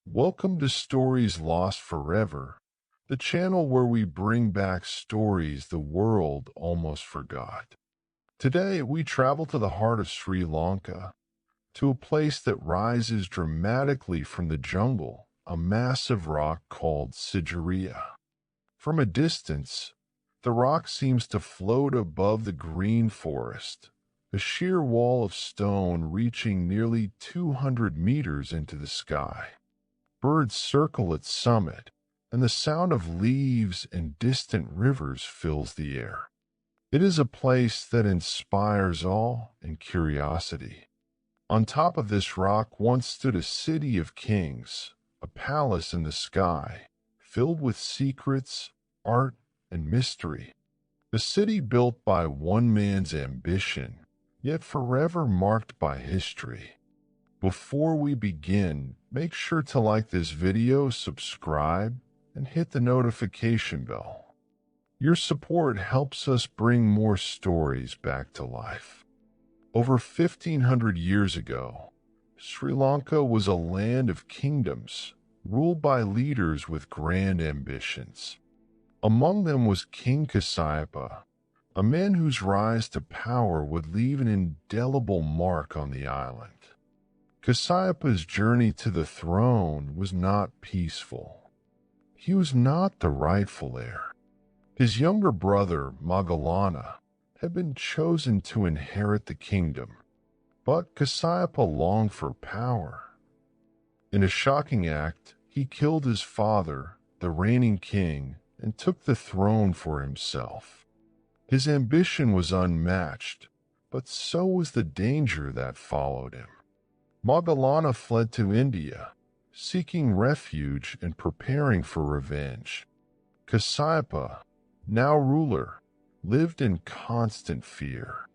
Welcome to Stories Lost Forever, the channel where we bring back stories the world almost forgot. Today, we travel to the heart of Sri Lanka, to a place that rises dramatically from the jungle, a massive rock called Sigiriya. From a distance, the rock seems to float above the green forest, a sheer wall of stone reaching nearly 200 meters into the sky. Birds circle its summit, and the sound of leaves and distant rivers fills the air. It is a place that inspires awe and curiosity. On top of this rock once stood a city of kings, a palace in the sky, filled with secrets, art, and mystery. The city built by one man's ambition, yet forever marked by history. Before we begin, make sure to like this video, subscribe, and hit the notification bell. Your support helps us bring more stories back to life. Over 1,500 years ago, Sri Lanka was a land of kingdoms, ruled by leaders with grand ambitions. Among them was King Kasyapa, a man whose rise to power would leave an indelible mark on the island. Kasyapa's journey to the throne was not peaceful. He was not the rightful heir. His younger brother, Magallana, had been chosen to inherit the kingdom, but Kasyapa longed for power. In a shocking act, he killed his father, the reigning king, and took the throne for himself. His ambition was unmatched, but so was the danger that followed him. Magallana fled to India, seeking refuge and preparing for revenge. Kasyapa, now ruler, lived in constant fear.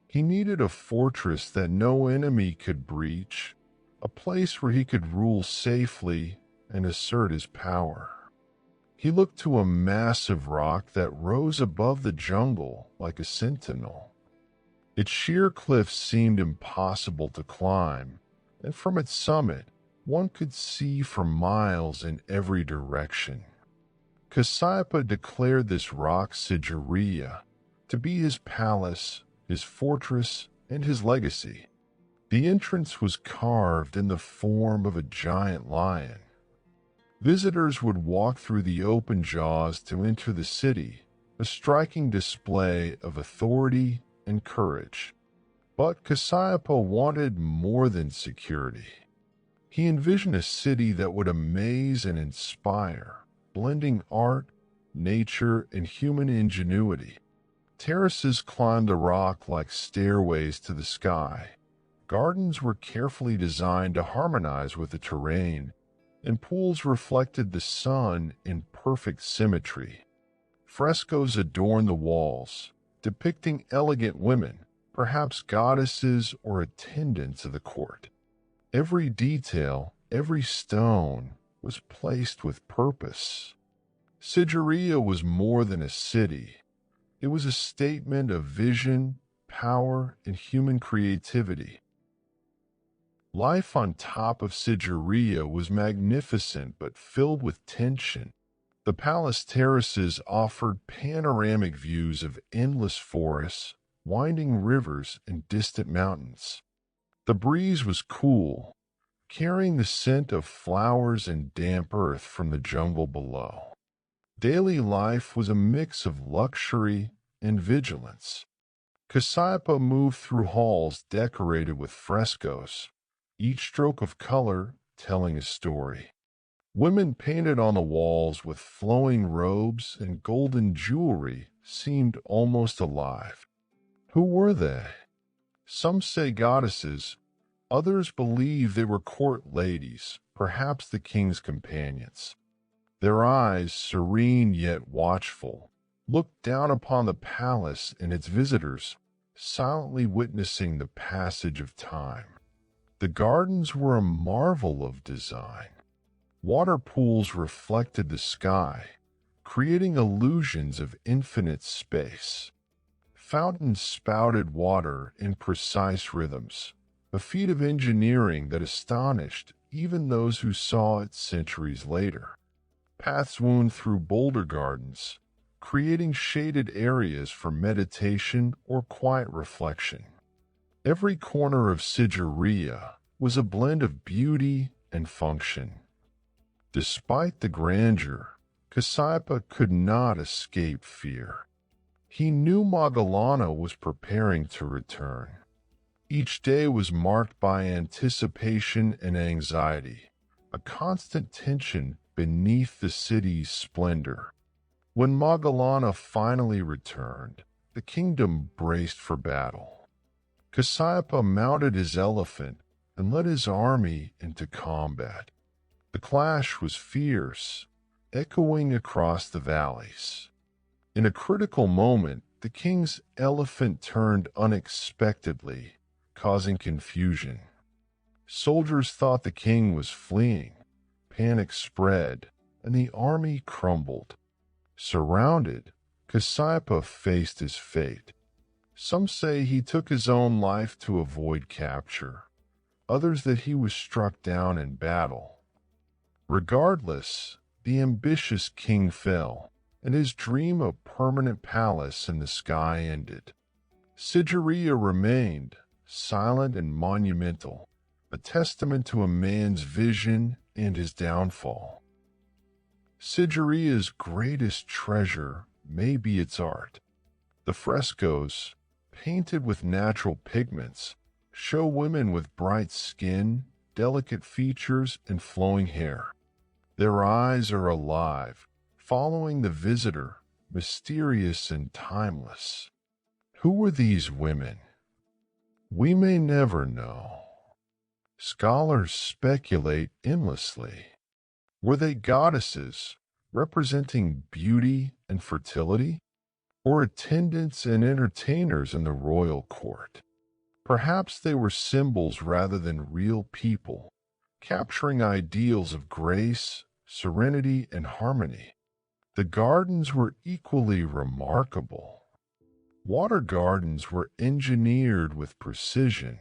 He needed a fortress that no enemy could breach, a place where he could rule safely and assert his power. He looked to a massive rock that rose above the jungle like a sentinel. Its sheer cliffs seemed impossible to climb, and from its summit, one could see for miles in every direction. Kasyapa declared this rock Sigiriya to be his palace, his fortress, and his legacy. The entrance was carved in the form of a giant lion. Visitors would walk through the open jaws to enter the city, a striking display of authority and courage. But Kasyapa wanted more than security. He envisioned a city that would amaze and inspire, blending art, nature, and human ingenuity. Terraces climbed the rock like stairways to the sky. Gardens were carefully designed to harmonize with the terrain, and pools reflected the sun in perfect symmetry. Frescoes adorned the walls, depicting elegant women, perhaps goddesses or attendants of the court. Every detail, every stone, was placed with purpose. Sigiriya was more than a city. It was a statement of vision, power, and human creativity. Life on top of Sigiriya was magnificent but filled with tension. The palace terraces offered panoramic views of endless forests, winding rivers, and distant mountains. The breeze was cool, carrying the scent of flowers and damp earth from the jungle below. Daily life was a mix of luxury and vigilance. Kasyapa moved through halls decorated with frescoes, each stroke of color telling a story. Women painted on the walls with flowing robes and golden jewelry seemed almost alive. Who were they? Some say goddesses, others believe they were court ladies, perhaps the king's companions. Their eyes, serene yet watchful, looked down upon the palace and its visitors, silently witnessing the passage of time. The gardens were a marvel of design. Water pools reflected the sky, creating illusions of infinite space. Fountains spouted water in precise rhythms, a feat of engineering that astonished even those who saw it centuries later. Paths wound through boulder gardens, creating shaded areas for meditation or quiet reflection. Every corner of Sigiriya was a blend of beauty and function. Despite the grandeur, Kasyapa could not escape fear. He knew Moggallana was preparing to return. Each day was marked by anticipation and anxiety, a constant tension beneath the city's splendor. When Moggallana finally returned, the kingdom braced for battle. Kasyapa mounted his elephant and led his army into combat. The clash was fierce, echoing across the valleys. In a critical moment, the king's elephant turned unexpectedly, causing confusion. Soldiers thought the king was fleeing. Panic spread, and the army crumbled. Surrounded, Kasyapa faced his fate. Some say he took his own life to avoid capture, others that he was struck down in battle. Regardless, the ambitious king fell, and his dream of permanent palace in the sky ended. Sigiriya remained, silent and monumental, a testament to a man's vision and his downfall. Sigiriya's greatest treasure may be its art. The frescoes, painted with natural pigments, show women with bright skin, delicate features, and flowing hair. Their eyes are alive, following the visitor, mysterious and timeless. Who were these women? We may never know. Scholars speculate endlessly. Were they goddesses representing beauty and fertility, or attendants and entertainers in the royal court? Perhaps they were symbols rather than real people, capturing ideals of grace, serenity, and harmony. The gardens were equally remarkable. Water gardens were engineered with precision.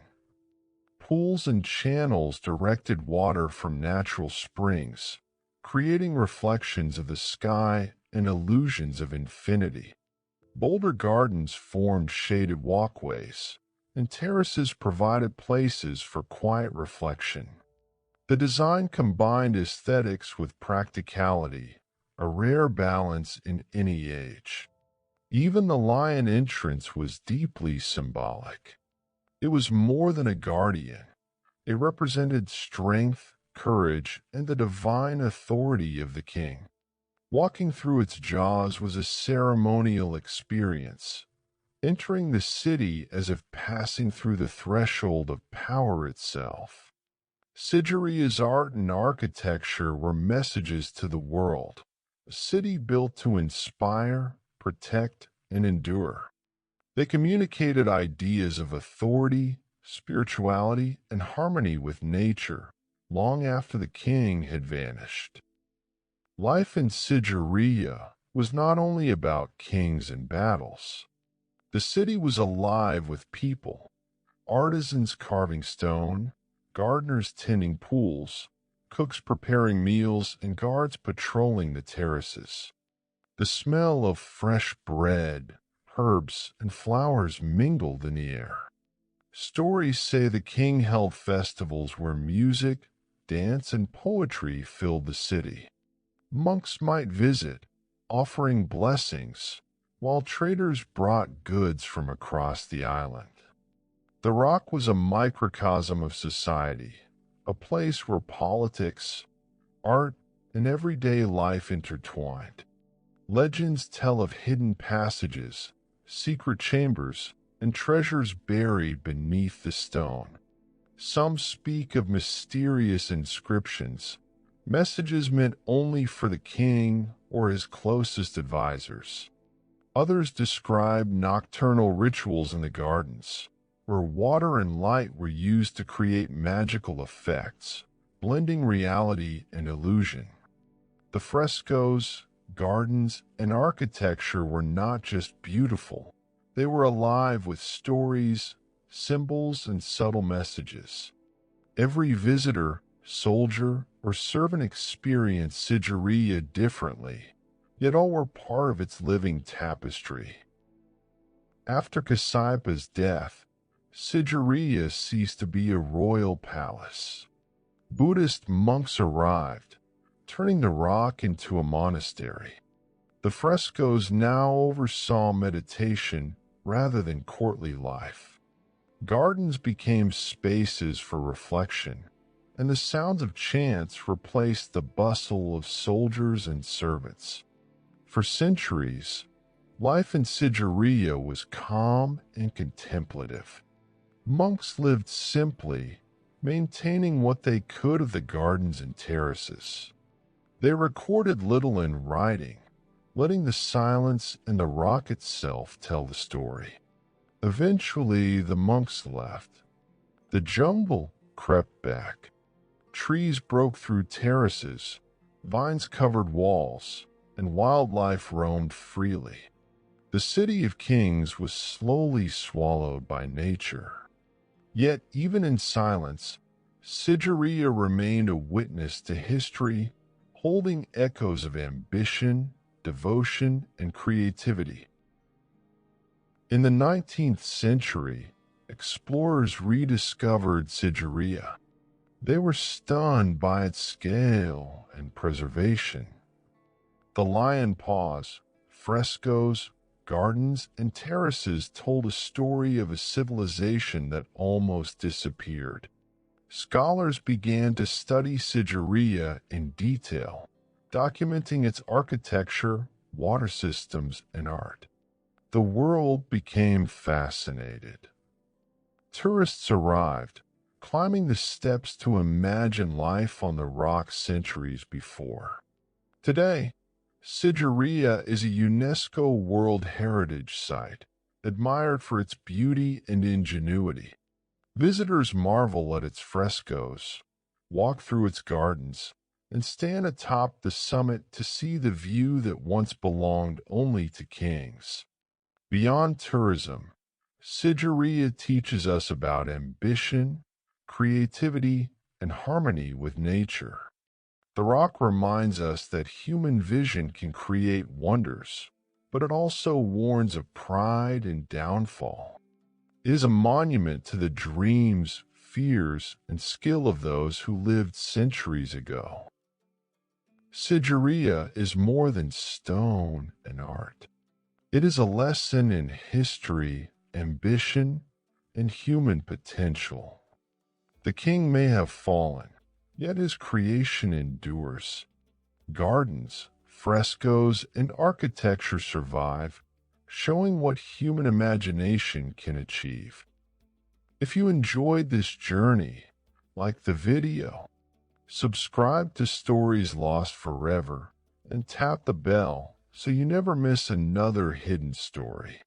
Pools and channels directed water from natural springs, creating reflections of the sky and illusions of infinity. Boulder gardens formed shaded walkways, and terraces provided places for quiet reflection. The design combined aesthetics with practicality, a rare balance in any age. Even the lion entrance was deeply symbolic. It was more than a guardian. It represented strength, courage, and the divine authority of the king. Walking through its jaws was a ceremonial experience, entering the city as if passing through the threshold of power itself. Sigiriya's art and architecture were messages to the world, a city built to inspire, protect, and endure. They communicated ideas of authority, spirituality, and harmony with nature long after the king had vanished. Life in Sigiriya was not only about kings and battles. The city was alive with people, artisans carving stone, gardeners tending pools, cooks preparing meals, and guards patrolling the terraces. The smell of fresh bread, herbs, and flowers mingled in the air. Stories say the king held festivals where music, dance, and poetry filled the city. Monks might visit, offering blessings, while traders brought goods from across the island. The Rock was a microcosm of society, a place where politics, art, and everyday life intertwined. Legends tell of hidden passages, secret chambers, and treasures buried beneath the stone. Some speak of mysterious inscriptions, messages meant only for the king or his closest advisors. Others describe nocturnal rituals in the gardens, where water and light were used to create magical effects, blending reality and illusion. The frescoes, gardens, and architecture were not just beautiful. They were alive with stories, symbols, and subtle messages. Every visitor soldier, or servant experienced Sigiriya differently, yet all were part of its living tapestry. After Kasypa's death, Sigiriya ceased to be a royal palace. Buddhist monks arrived, turning the rock into a monastery. The frescoes now oversaw meditation rather than courtly life. Gardens became spaces for reflection, and the sounds of chants replaced the bustle of soldiers and servants. For centuries, life in Sigiriya was calm and contemplative. Monks lived simply, maintaining what they could of the gardens and terraces. They recorded little in writing, letting the silence and the rock itself tell the story. Eventually, the monks left. The jungle crept back. Trees broke through terraces, vines covered walls, and wildlife roamed freely. The city of kings was slowly swallowed by nature. Yet, even in silence, Sigiriya remained a witness to history, holding echoes of ambition, devotion, and creativity. In the 19th century, explorers rediscovered Sigiriya. They were stunned by its scale and preservation. The lion paws, frescoes, gardens, and terraces told a story of a civilization that almost disappeared. Scholars began to study Sigiriya in detail, documenting its architecture, water systems, and art. The world became fascinated. Tourists arrived, climbing the steps to imagine life on the rock centuries before. Today, Sigiriya is a UNESCO World Heritage Site, admired for its beauty and ingenuity. Visitors marvel at its frescoes, walk through its gardens, and stand atop the summit to see the view that once belonged only to kings. Beyond tourism, Sigiriya teaches us about ambition, creativity, and harmony with nature. The rock reminds us that human vision can create wonders, but it also warns of pride and downfall. It is a monument to the dreams, fears, and skill of those who lived centuries ago. Sigiriya is more than stone and art. It is a lesson in history, ambition, and human potential. The king may have fallen, yet his creation endures. Gardens, frescoes, and architecture survive, showing what human imagination can achieve. If you enjoyed this journey, like the video, subscribe to Stories Lost Forever and tap the bell so you never miss another hidden story.